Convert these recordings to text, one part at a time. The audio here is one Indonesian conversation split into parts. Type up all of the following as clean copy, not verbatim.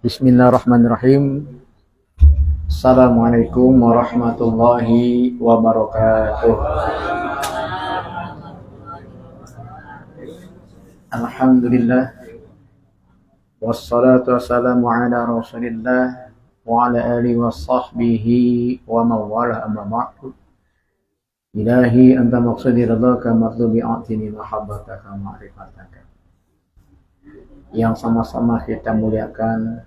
Bismillahirrahmanirrahim. Assalamualaikum warahmatullahi wabarakatuh. Alhamdulillah. Wassalatu wassalamu ala rasulillah wa ala alihi wa sahbihi wa mawala amma ba'du. Ilahi anta maqsudi ridhaka matlubi a'tini mahabbataka ma'rifataka. Yang sama-sama kita muliakan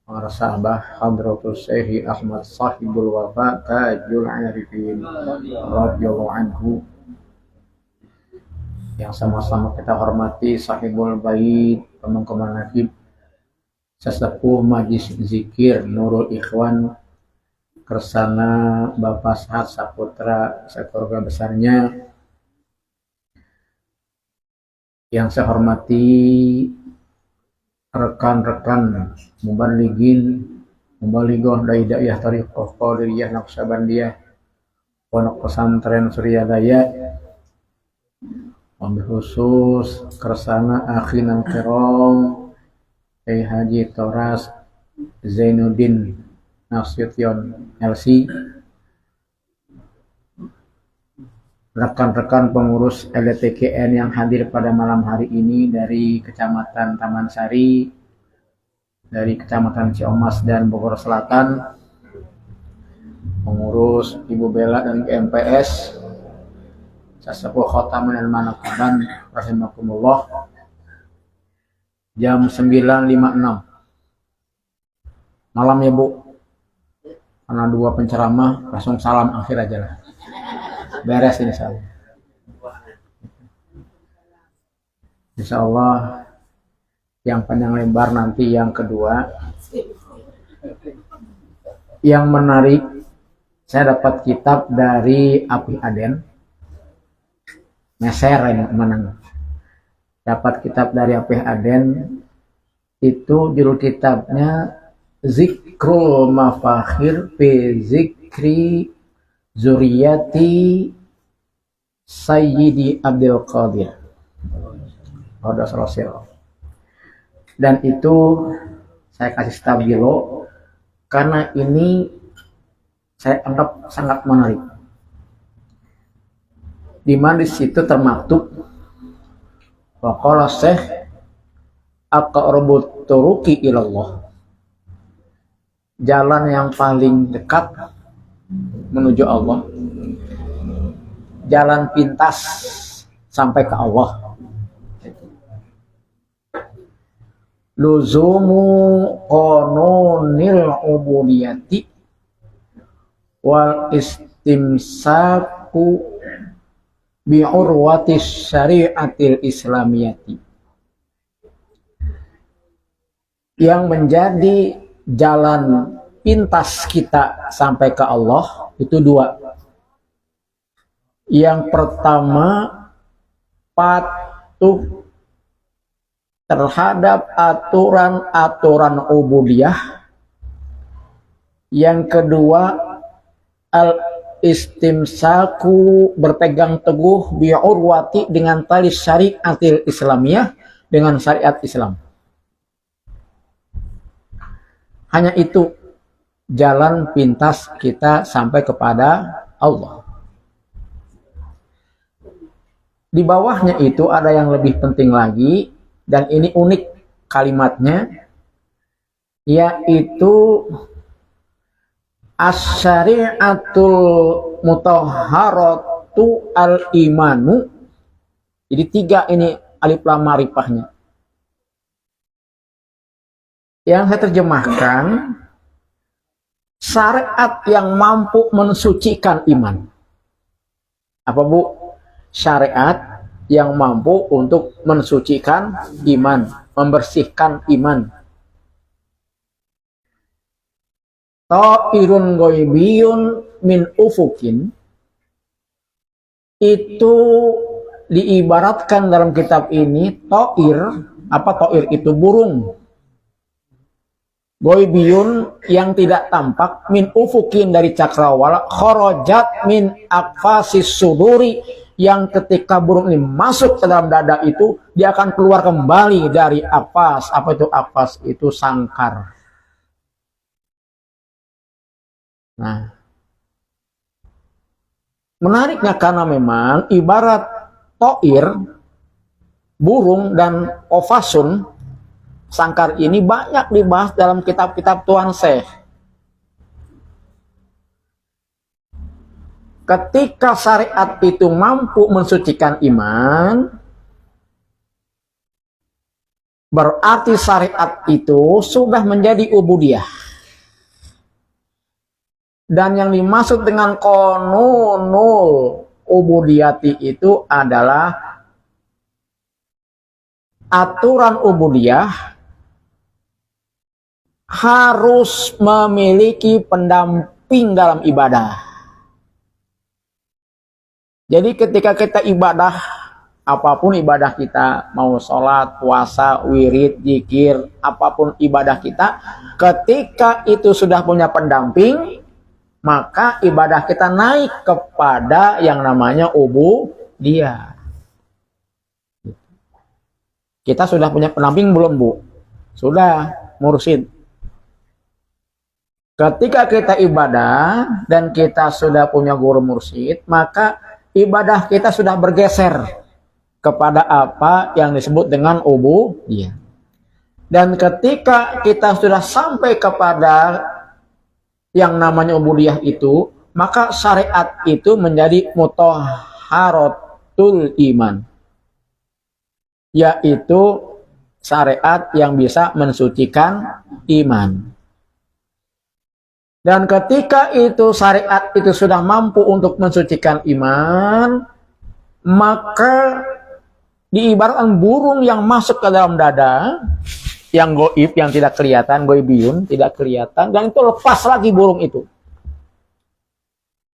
para sahabat Hadratul Syekh Ahmad Sahibul Wafa Tajul Arifin radhiyallahu anhu, yang sama-sama kita hormati Sahibul Bait, pemangku manaqib, sesepuh Majlis Zikir Nurul Ikhwan Kersana Bapak Sahat Saputra sekeluarga besarnya, yang saya hormati rekan-rekan mubalighoh daiyah thariqah qadiriyah naqsabandiyah pondok pesantren Suryadaya, wabil khusus kersana akhinan kiram Haji Toras Zainuddin Nasution LC, rekan-rekan pengurus LTKN yang hadir pada malam hari ini dari Kecamatan Taman Sari, dari Kecamatan Ciomas dan Bogor Selatan, pengurus Ibu Bella dan GMPS, sesepuh Khotaman dan Manakuban rahimakumullah. Jam 9.56 malam ya Bu, karena dua penceramah langsung salam akhir aja lah, beres ini saya. Insya Allah yang panjang lebar nanti yang kedua. Yang menarik, saya dapat kitab dari Api Aden, Meser ini menang. Dapat kitab dari Api Aden, itu judul kitabnya Zikrul Mafakhir fi Zikri Zuriyati Sayyidi Abdul Qadir Rasul. Dan itu saya kasih stabilo karena ini saya anggap sangat menarik. Di mana di situ termaktub waqala Syekh aqrabut turuqi ilallah, jalan yang paling dekat menuju Allah, jalan pintas sampai ke Allah. Luzumu qanunil ubudiyati wal istimsaku bi urwatis syariatil islamiyati. Yang menjadi jalan pintas kita sampai ke Allah itu dua. Yang pertama, patuh terhadap aturan-aturan ubudiyah. Yang kedua, al-istimsaku, berpegang teguh bi'urwati, dengan tali syariatil islamiyah, dengan syariat Islam. Hanya itu jalan pintas kita sampai kepada Allah. Di bawahnya itu ada yang lebih penting lagi, dan ini unik kalimatnya, yaitu as-syari'atul mutahharatu al-imanu. Jadi tiga ini alif lam ma'rifahnya. Yang saya terjemahkan, syariat yang mampu mensucikan iman. Apa Bu? Syariat yang mampu untuk mensucikan iman, membersihkan iman. Ta'irun ghaibiyun min ufukin, itu diibaratkan dalam kitab ini ta'ir. Apa ta'ir itu? Burung. Goibiyun yang tidak tampak, min ufukin dari cakrawala, kharajat min akfasis suduri, yang ketika burung ini masuk ke dalam dada itu, dia akan keluar kembali dari akfas. Apa itu akfas? Itu sangkar. Nah, menariknya karena memang ibarat toir, burung dan ofasun, sangkar ini banyak dibahas dalam kitab-kitab Tuan Syekh. Ketika syariat itu mampu mensucikan iman, berarti syariat itu sudah menjadi ubudiyah. Dan yang dimaksud dengan qanunul ubudiyati itu adalah aturan ubudiyah harus memiliki pendamping dalam ibadah. Jadi ketika kita ibadah, apapun ibadah kita, mau sholat, puasa, wirid, zikir, apapun ibadah kita, ketika itu sudah punya pendamping, maka ibadah kita naik kepada yang namanya ubudiyah. Kita sudah punya pendamping belum, Bu? Sudah, mursyid. Ketika kita ibadah dan kita sudah punya guru mursyid, maka ibadah kita sudah bergeser kepada apa yang disebut dengan ubudiyah. Dan ketika kita sudah sampai kepada yang namanya ubudiyah itu, maka syariat itu menjadi mutahharatul iman, yaitu syariat yang bisa mensucikan iman. Dan ketika itu syariat itu sudah mampu untuk mensucikan iman, maka diibaratkan burung yang masuk ke dalam dada, yang goib, yang tidak kelihatan, goibiyun, tidak kelihatan, dan itu lepas lagi burung itu.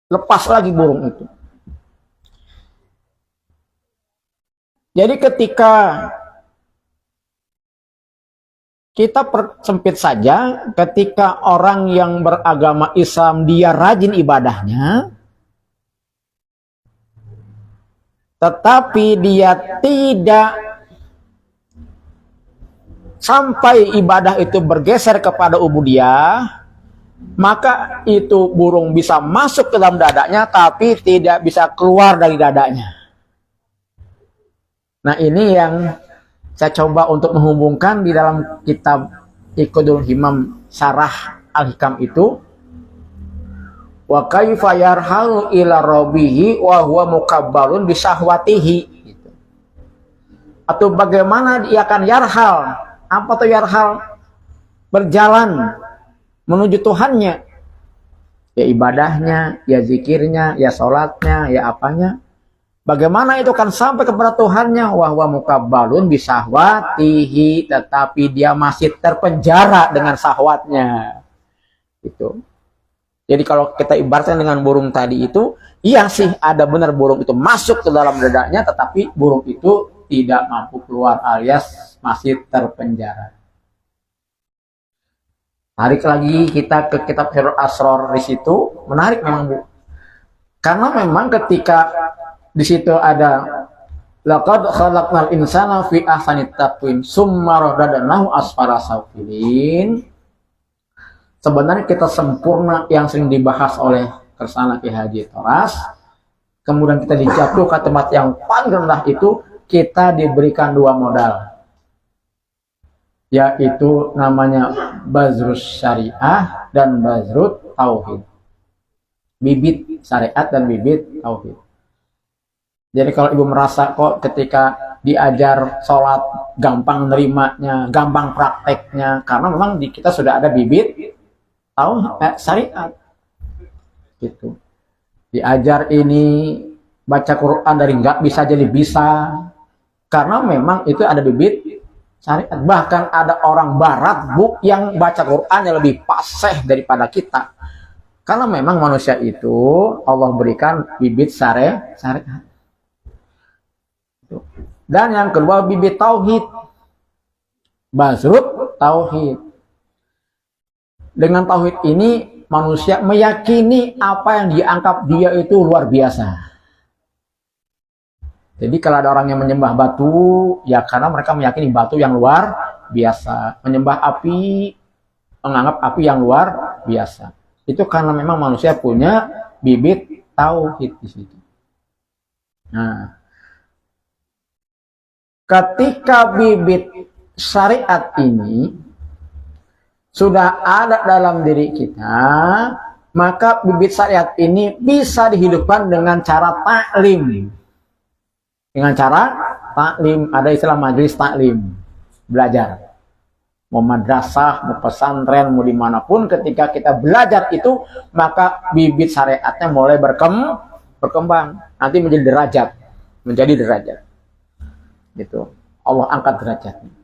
Lepas lagi burung itu. Jadi ketika kita persempit saja, ketika orang yang beragama Islam dia rajin ibadahnya, tetapi dia tidak sampai ibadah itu bergeser kepada ubudiyah, maka itu burung bisa masuk ke dalam dadanya, tapi tidak bisa keluar dari dadanya. Nah, ini yang saya coba untuk menghubungkan di dalam kitab Iqdul Himam Syarah Al-Hikam itu. Wa kaifa yarhal ila rabbihi wa huwa mukabbalun bi syahwatihi. Gitu. Atau bagaimana dia akan yarhal? Apa tuh yarhal? Berjalan menuju Tuhannya. Ya ibadahnya, ya zikirnya, ya sholatnya, ya apanya. Bagaimana itu akan sampai kepada Tuhannya? Wa huwa mukabbalun bi syahwatihi, tetapi dia masih terpenjara dengan syahwatnya. Gitu. Jadi kalau kita ibaratkan dengan burung tadi itu, iya sih ada benar burung itu masuk ke dalam dadanya, tetapi burung itu tidak mampu keluar alias masih terpenjara. Tarik lagi kita ke kitab Sirrul Asrar, di situ menarik memang, Bu. Karena memang ketika di situ ada laqad khalaqnal insana fi ahsani taqwim summa radadnahu asfala safilin. Sebenarnya kita sempurna yang sering dibahas oleh Kersana Ki Haji Toras. Kemudian kita dijatuh ke tempat yang paling rendah itu, kita diberikan dua modal. Yaitu namanya Bazrus Syariah dan Bazrut Tauhid. Bibit syariat dan bibit tauhid. Jadi kalau ibu merasa kok ketika diajar sholat gampang nerimanya, gampang prakteknya, karena memang di kita sudah ada bibit syariat. Gitu. Diajar ini baca Quran dari nggak bisa jadi bisa, karena memang itu ada bibit syariat. Bahkan ada orang barat, Bu, yang baca Quran yang lebih fasih daripada kita. Karena memang manusia itu Allah berikan bibit syariat. Dan yang kedua bibit tauhid, Bazrut Tauhid. Dengan tauhid ini manusia meyakini apa yang dianggap dia itu luar biasa. Jadi kalau ada orang yang menyembah batu, ya karena mereka meyakini batu yang luar biasa. Menyembah api, menganggap api yang luar biasa. Itu karena memang manusia punya bibit tauhid di situ. Nah, ketika bibit syariat ini sudah ada dalam diri kita, maka bibit syariat ini bisa dihidupkan dengan cara taklim. Dengan cara taklim, ada istilah majelis taklim, belajar. Mau madrasah, mau pesantren, mau dimanapun, ketika kita belajar itu, maka bibit syariatnya mulai berkembang. Nanti menjadi derajat. Gitu. Allah angkat derajatnya.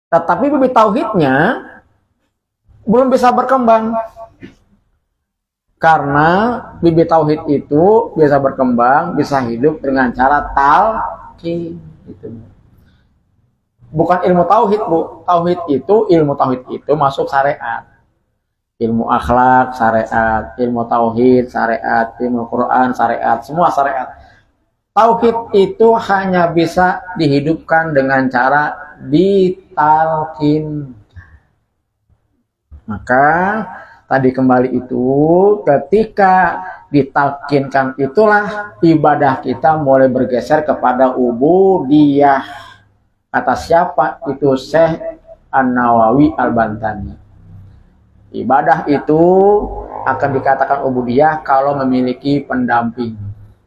Tetapi bibit tauhidnya belum bisa berkembang. Karena bibit tauhid itu bisa berkembang, bisa hidup dengan cara talqin. Gitu. Bukan ilmu tauhid, Bu. Ilmu tauhid itu masuk syariat. Ilmu akhlak syariat, ilmu tauhid syariat, ilmu Quran syariat, semua syariat. Tauhid itu hanya bisa dihidupkan dengan cara ditalqin. Maka tadi kembali itu, ketika ditalkinkan itulah ibadah kita mulai bergeser kepada ubudiyah. Kata siapa? Itu Syekh An-Nawawi Al-Bantani. Ibadah itu akan dikatakan ubudiyah kalau memiliki pendamping,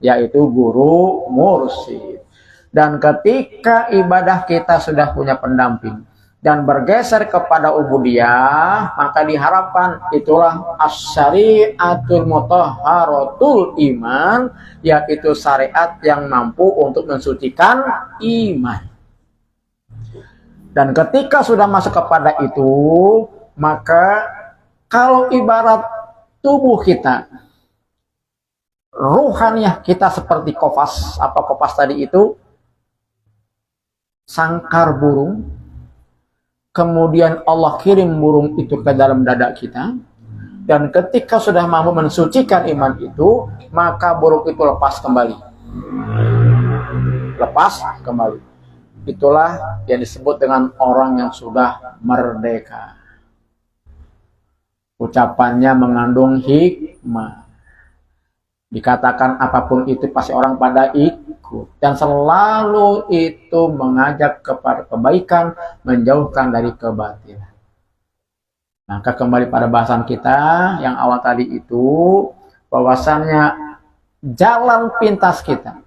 yaitu guru mursyid. Dan ketika ibadah kita sudah punya pendamping dan bergeser kepada ubudiyah, maka diharapkan itulah as-syari'atul mutahharatul iman, yaitu syariat yang mampu untuk mensucikan iman. Dan ketika sudah masuk kepada itu, maka kalau ibarat tubuh kita, ruhaniah kita seperti kopas, apa kopas tadi itu? Sangkar burung. Kemudian Allah kirim burung itu ke dalam dada kita. Dan ketika sudah mampu mensucikan iman itu, maka burung itu lepas kembali. Itulah yang disebut dengan orang yang sudah merdeka. Ucapannya mengandung hikmah. Dikatakan apapun itu pasti orang pada ikut. Dan selalu itu mengajak kepada kebaikan, menjauhkan dari kebatilan. Maka kembali pada bahasan kita yang awal tadi itu, bahwasannya jalan pintas kita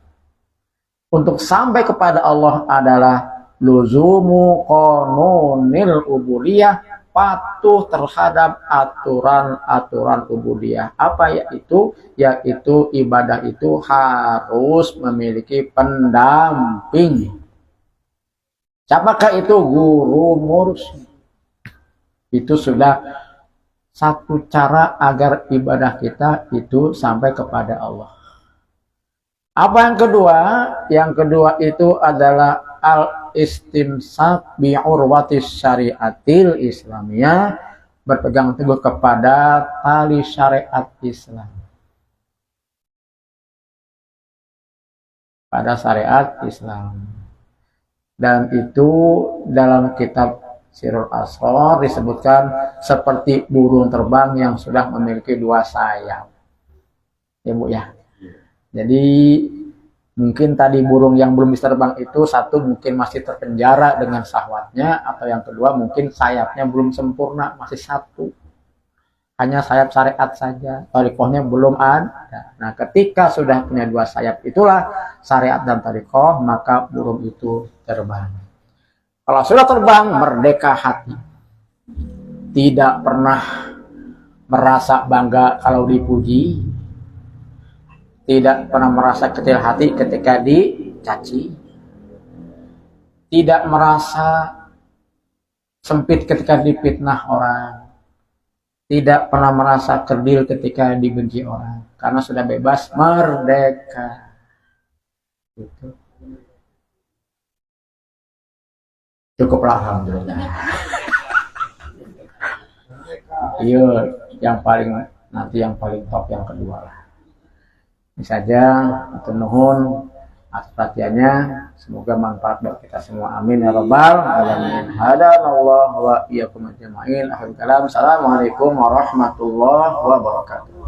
untuk sampai kepada Allah adalah luzumu qanunil ubudiyah, patuh terhadap aturan-aturan ubudiyah. Apa yaitu? Yaitu ibadah itu harus memiliki pendamping. Siapakah itu? Guru mursyid. Itu sudah satu cara agar ibadah kita itu sampai kepada Allah. Apa yang kedua? Yang kedua itu adalah al-istimsak bi'urwatis syariatil islamiyah, berpegang teguh kepada tali syariat Islam. Pada syariat Islam. Dan itu dalam kitab Sirul Asrar disebutkan seperti burung terbang yang sudah memiliki dua sayap. Ya Bu ya. Jadi mungkin tadi burung yang belum bisa terbang itu satu mungkin masih terpenjara dengan syahwatnya, atau yang kedua mungkin sayapnya belum sempurna, masih satu. Hanya sayap syariat saja, thariqahnya belum ada. Nah, ketika sudah punya dua sayap itulah syariat dan thariqah, maka burung itu terbang. Kalau sudah terbang, merdeka hati. Tidak pernah merasa bangga kalau dipuji. Tidak pernah merasa kecil hati ketika dicaci. Tidak merasa sempit ketika difitnah orang. Tidak pernah merasa kerdil ketika dibenci orang. Karena sudah bebas, merdeka. Gitu. Cukuplah, alhamdulillah. iya yang paling nanti yang paling top yang kedua lah. Ini saja, atur nuhun atas perhatiannya, semoga manfaat buat kita semua, amin ya rabbal alamin. Hadanallahu wa iyyakum ajma'in. Akhirul kalam, assalamualaikum warahmatullahi wabarakatuh.